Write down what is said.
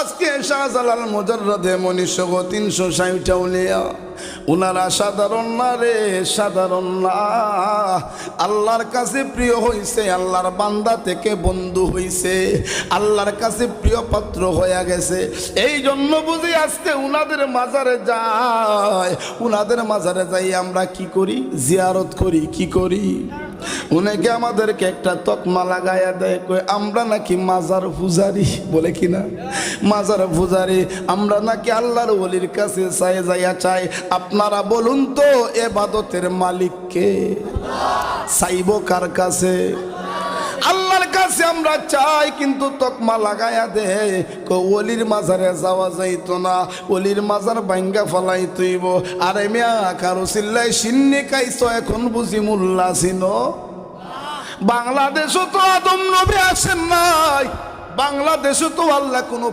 আজকে শাহজালাল মুজাররদে মনীষগ 360 আউলিয়া উনারা সাধারণ না রে, সাধারণ না। আল্লাহর কাছে প্রিয় হইছে, আল্লাহর বান্দা থেকে বন্ধু হইছে, আল্লাহর কাছে প্রিয় পাত্র হয়ে গেছে। এই জন্য বুঝি আজকে উনাদের মাজারে যায়, উনাদের মাজারে যাই আমরা কি করি? জিয়ারত করি। কি করি? উনাকে আমাদেরকে একটা তকমা লাগাইয়া দেয়, কই আমরা নাকি মাজার পূজারি, বলে কি না? মাজার পূজারি আমরা নাকি আল্লাহর ওলির কাছে চাই যাইয়া চাই। আপনারা বলুন তো ইবাদতের মালিককে চাইব কার কাছে? আল্লাহর কাছে আমরা চাই, কিন্তু তকমা লাগাইয়া দে ওলির মাজারে যাওয়া যাইতো না, ওলির মাজার ভাঙ্গা ফলাই তুইব। আরে মিয়া কারো চিল্লাই সিন্নি খাইছো, এখন বুঝি মোল্লা চিনো? বাংলাদেশও তো আদম নবী আসেন নাই, বাংলাদেশও তো আল্লাহ কোনো